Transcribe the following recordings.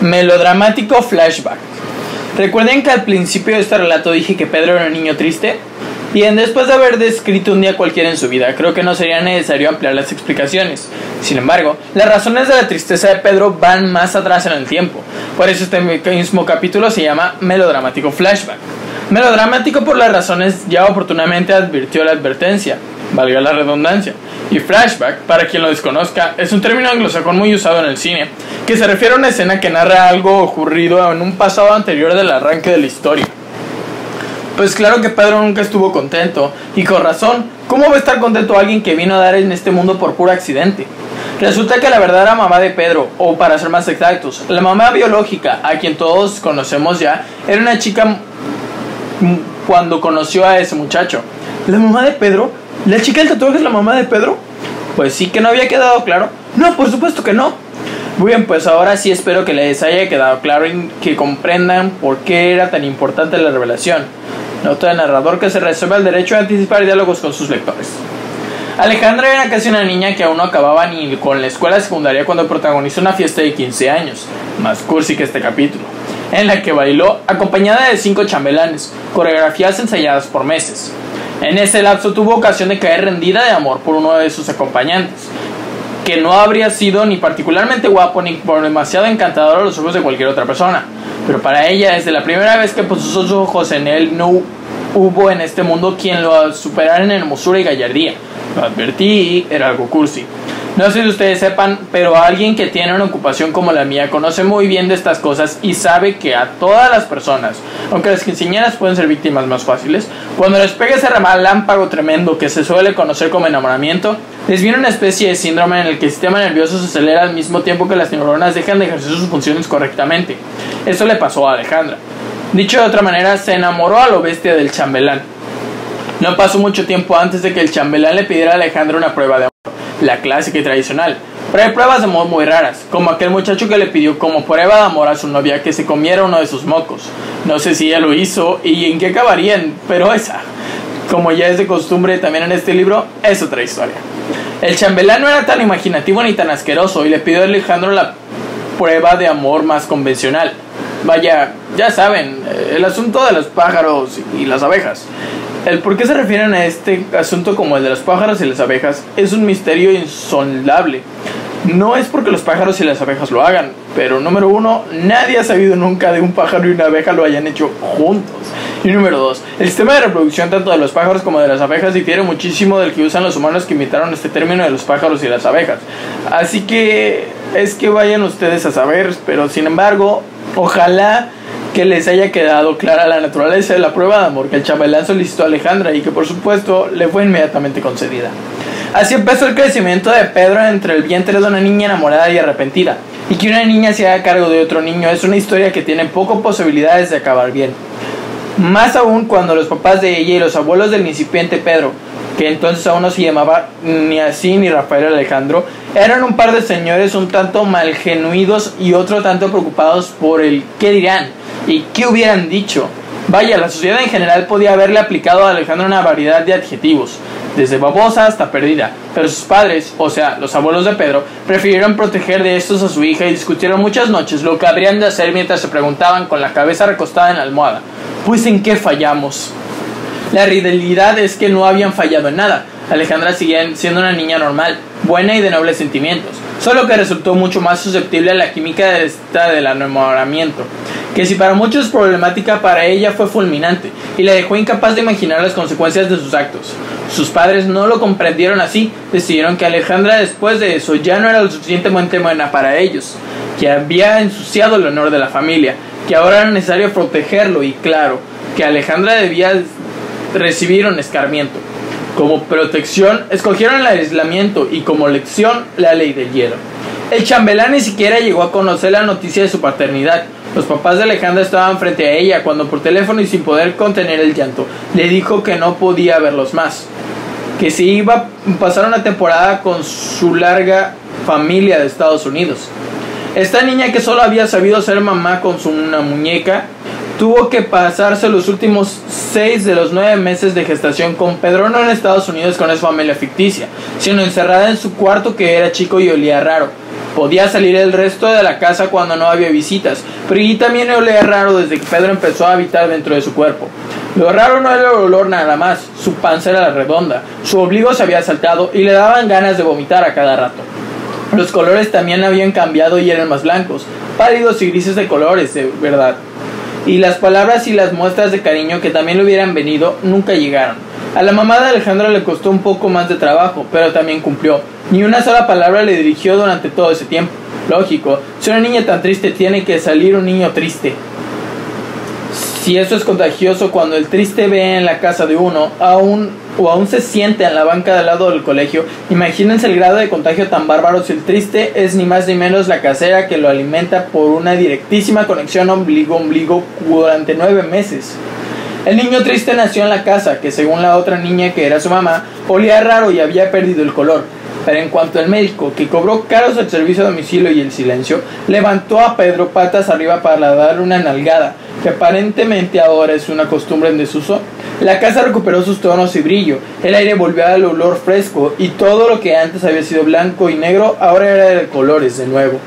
Melodramático flashback. ¿Recuerden que al principio de este relato dije que Pedro era un niño triste? Bien, después de haber descrito un día cualquiera en su vida, creo que no sería necesario ampliar las explicaciones. Sin embargo, las razones de la tristeza de Pedro van más atrás en el tiempo. Por eso este mismo capítulo se llama Melodramático flashback. Melodramático por las razones ya oportunamente advirtió la advertencia, valga la redundancia. Y flashback, para quien lo desconozca, es un término anglosajón muy usado en el cine, que se refiere a una escena que narra algo ocurrido en un pasado anterior del arranque de la historia. Pues claro que Pedro nunca estuvo contento, y con razón. ¿Cómo va a estar contento alguien que vino a dar en este mundo por puro accidente? Resulta que la verdadera mamá de Pedro, o para ser más exactos, la mamá biológica, a quien todos conocemos ya, era una chica cuando conoció a ese muchacho. ¿La mamá de Pedro? ¿La chica del tatuaje es la mamá de Pedro? Pues sí, que no había quedado claro. No, por supuesto que no. Muy bien, pues ahora sí espero que les haya quedado claro y que comprendan por qué era tan importante la revelación. Nota del narrador que se reserva el derecho a anticipar diálogos con sus lectores. Alejandra era casi una niña que aún no acababa ni con la escuela secundaria cuando protagonizó una fiesta de 15 años, más cursi que este capítulo, en la que bailó acompañada de 5 chambelanes, coreografías ensayadas por meses. En ese lapso tuvo ocasión de caer rendida de amor por uno de sus acompañantes, que no habría sido ni particularmente guapo ni por demasiado encantador a los ojos de cualquier otra persona, pero para ella, desde la primera vez que puso sus ojos en él, no hubo en este mundo quien lo superara en hermosura y gallardía. Lo advertí, era algo cursi. No sé si ustedes sepan, pero alguien que tiene una ocupación como la mía conoce muy bien de estas cosas y sabe que a todas las personas, aunque las quinceañeras pueden ser víctimas más fáciles, cuando les pega ese relámpago tremendo que se suele conocer como enamoramiento, les viene una especie de síndrome en el que el sistema nervioso se acelera al mismo tiempo que las neuronas dejan de ejercer sus funciones correctamente. Eso le pasó a Alejandra. Dicho de otra manera, se enamoró a lo bestia del chambelán. No pasó mucho tiempo antes de que el chambelán le pidiera a Alejandra una prueba de amor, la clásica y tradicional. Pero hay pruebas de amor muy raras, como aquel muchacho que le pidió como prueba de amor a su novia que se comiera uno de sus mocos. No sé si ella lo hizo y en qué acabarían, pero esa, como ya es de costumbre también en este libro, es otra historia. El chambelán no era tan imaginativo ni tan asqueroso y le pidió a Alejandro la prueba de amor más convencional. Vaya, ya saben, el asunto de los pájaros y las abejas. El por qué se refieren a este asunto como el de los pájaros y las abejas es un misterio insondable. No es porque los pájaros y las abejas lo hagan, pero número 1, nadie ha sabido nunca de un pájaro y una abeja lo hayan hecho juntos. Y número 2, el sistema de reproducción tanto de los pájaros como de las abejas difiere muchísimo del que usan los humanos que imitaron este término de los pájaros y las abejas. Así que es que vayan ustedes a saber, pero sin embargo, ojalá que les haya quedado clara la naturaleza de la prueba de amor que el chambelán solicitó a Alejandra y que por supuesto le fue inmediatamente concedida. Así empezó el crecimiento de Pedro entre el vientre de una niña enamorada y arrepentida, y que una niña se haga cargo de otro niño es una historia que tiene pocas posibilidades de acabar bien. Más aún cuando los papás de ella y los abuelos del incipiente Pedro, que entonces aún no se llamaba ni así ni Rafael Alejandro, eran un par de señores un tanto malgenuidos y otro tanto preocupados por el qué dirán y qué hubieran dicho. Vaya, la sociedad en general podía haberle aplicado a Alejandro una variedad de adjetivos, desde babosa hasta perdida, pero sus padres, o sea, los abuelos de Pedro, prefirieron proteger de estos a su hija y discutieron muchas noches lo que habrían de hacer mientras se preguntaban con la cabeza recostada en la almohada: pues ¿en qué fallamos? La realidad es que no habían fallado en nada. Alejandra seguía siendo una niña normal, buena y de nobles sentimientos, solo que resultó mucho más susceptible a la química del enamoramiento, que si para muchos es problemática, para ella fue fulminante y la dejó incapaz de imaginar las consecuencias de sus actos. Sus padres no lo comprendieron así, decidieron que Alejandra después de eso ya no era lo suficientemente buena para ellos, que había ensuciado el honor de la familia, que ahora era necesario protegerlo y claro, que Alejandra debía recibir un escarmiento. Como protección escogieron el aislamiento y como lección la ley del hielo. El chambelán ni siquiera llegó a conocer la noticia de su paternidad. Los papás de Alejandra estaban frente a ella cuando por teléfono y sin poder contener el llanto le dijo que no podía verlos más, que se iba a pasar una temporada con su larga familia de Estados Unidos. Esta niña, que solo había sabido ser mamá con una muñeca, tuvo que pasarse los últimos 6 de los 9 meses de gestación con Pedro, no en Estados Unidos con esa familia ficticia, sino encerrada en su cuarto que era chico y olía raro. Podía salir el resto de la casa cuando no había visitas, pero allí también olía raro desde que Pedro empezó a habitar dentro de su cuerpo. Lo raro no era el olor nada más, su panza era redonda, su ombligo se había saltado y le daban ganas de vomitar a cada rato. Los colores también habían cambiado y eran más blancos, pálidos y grises de colores, de verdad. Y las palabras y las muestras de cariño que también le hubieran venido nunca llegaron. A la mamá de Alejandro le costó un poco más de trabajo, pero también cumplió. Ni una sola palabra le dirigió durante todo ese tiempo. Lógico, si una niña tan triste tiene que salir un niño triste. Si eso es contagioso cuando el triste ve en la casa de uno, aún se siente en la banca del lado del colegio, imagínense el grado de contagio tan bárbaro si el triste es ni más ni menos la casera que lo alimenta por una directísima conexión ombligo-ombligo durante 9 meses. El niño triste nació en la casa, que según la otra niña que era su mamá, olía raro y había perdido el color. Pero en cuanto el médico, que cobró caros el servicio a domicilio y el silencio, levantó a Pedro patas arriba para darle una nalgada, que aparentemente ahora es una costumbre en desuso, la casa recuperó sus tonos y brillo, el aire volvió al olor fresco y todo lo que antes había sido blanco y negro ahora era de colores de nuevo.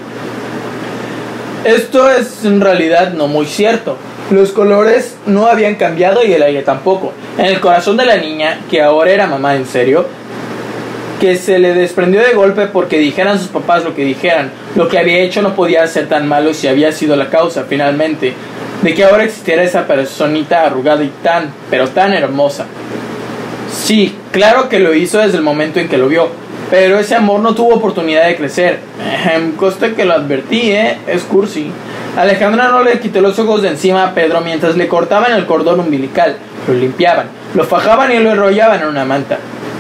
Esto es en realidad no muy cierto. Los colores no habían cambiado y el aire tampoco. En el corazón de la niña, que ahora era mamá en serio, que se le desprendió de golpe porque dijeran sus papás lo que dijeran, lo que había hecho no podía ser tan malo si había sido la causa, finalmente, de que ahora existiera esa personita arrugada y pero tan hermosa. Sí, claro que lo hizo desde el momento en que lo vio, pero ese amor no tuvo oportunidad de crecer. Coste que lo advertí, es cursi. Alejandra no le quitó los ojos de encima a Pedro mientras le cortaban el cordón umbilical, lo limpiaban, lo fajaban y lo enrollaban en una manta.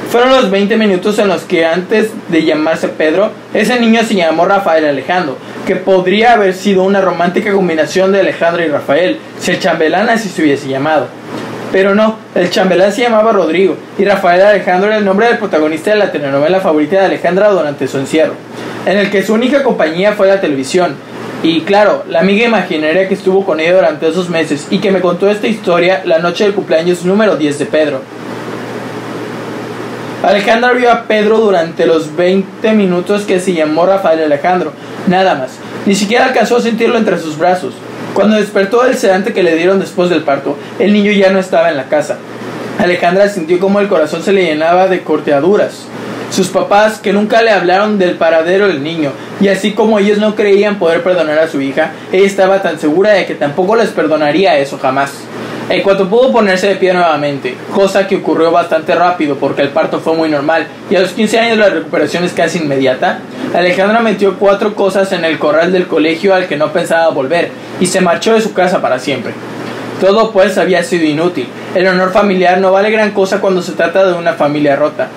Fueron los 20 minutos en los que antes de llamarse Pedro, ese niño se llamó Rafael Alejandro, que podría haber sido una romántica combinación de Alejandro y Rafael, si el chambelán así se hubiese llamado. Pero no, el chambelán se llamaba Rodrigo, y Rafael Alejandro era el nombre del protagonista de la telenovela favorita de Alejandra durante su encierro, en el que su única compañía fue la televisión. Y claro, la amiga imaginaria que estuvo con ella durante esos meses y que me contó esta historia la noche del cumpleaños número 10 de Pedro. Alejandra vio a Pedro durante los 20 minutos que se llamó Rafael Alejandro, nada más. Ni siquiera alcanzó a sentirlo entre sus brazos. Cuando despertó del sedante que le dieron después del parto, el niño ya no estaba en la casa. Alejandra sintió como el corazón se le llenaba de corteaduras. Sus papás, que nunca le hablaron del paradero del niño, y así como ellos no creían poder perdonar a su hija, ella estaba tan segura de que tampoco les perdonaría eso jamás. En cuanto pudo ponerse de pie nuevamente, cosa que ocurrió bastante rápido porque el parto fue muy normal y a los 15 años la recuperación es casi inmediata, Alejandra metió 4 cosas en el corral del colegio al que no pensaba volver y se marchó de su casa para siempre. Todo pues había sido inútil. El honor familiar no vale gran cosa cuando se trata de una familia rota.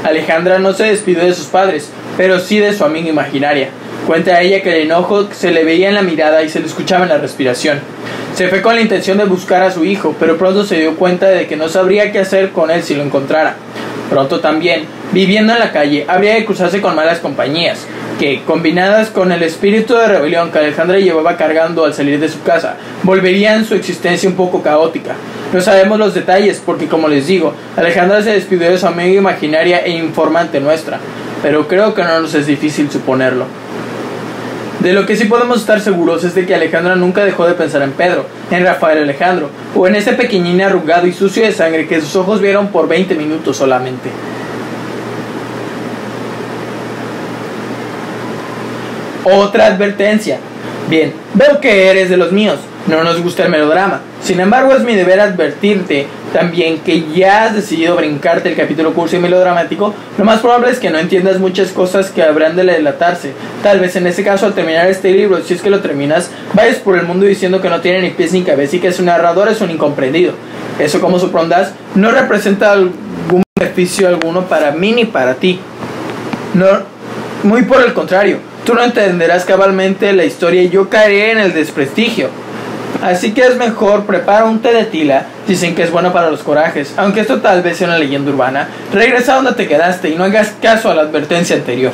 Alejandra no se despidió de sus padres, pero sí de su amiga imaginaria. Cuenta ella que el enojo se le veía en la mirada y se le escuchaba en la respiración. Se fue con la intención de buscar a su hijo, pero pronto se dio cuenta de que no sabría qué hacer con él si lo encontrara. Pronto también, viviendo en la calle, habría de cruzarse con malas compañías, que, combinadas con el espíritu de rebelión que Alejandra llevaba cargando al salir de su casa, volverían su existencia un poco caótica. No sabemos los detalles porque, como les digo, Alejandra se despidió de su amiga imaginaria e informante nuestra, pero creo que no nos es difícil suponerlo. De lo que sí podemos estar seguros es de que Alejandra nunca dejó de pensar en Pedro, en Rafael Alejandro, o en ese pequeñín arrugado y sucio de sangre que sus ojos vieron por 20 minutos solamente. Otra advertencia. Bien, veo que eres de los míos. No nos gusta el melodrama. Sin embargo, es mi deber advertirte también que ya has decidido brincarte el capítulo cursi y melodramático. Lo más probable es que no entiendas muchas cosas que habrán de delatarse. Tal vez en ese caso, al terminar este libro, si es que lo terminas, vayas por el mundo diciendo que no tiene ni pies ni cabeza y que su narrador es un incomprendido. Eso, como supondrás, no representa algún beneficio alguno para mí ni para ti. No, muy por el contrario. Tú no entenderás cabalmente la historia y yo caeré en el desprestigio. Así que es mejor prepara un té de tila, dicen que es bueno para los corajes, aunque esto tal vez sea una leyenda urbana. Regresa a donde te quedaste y no hagas caso a la advertencia anterior.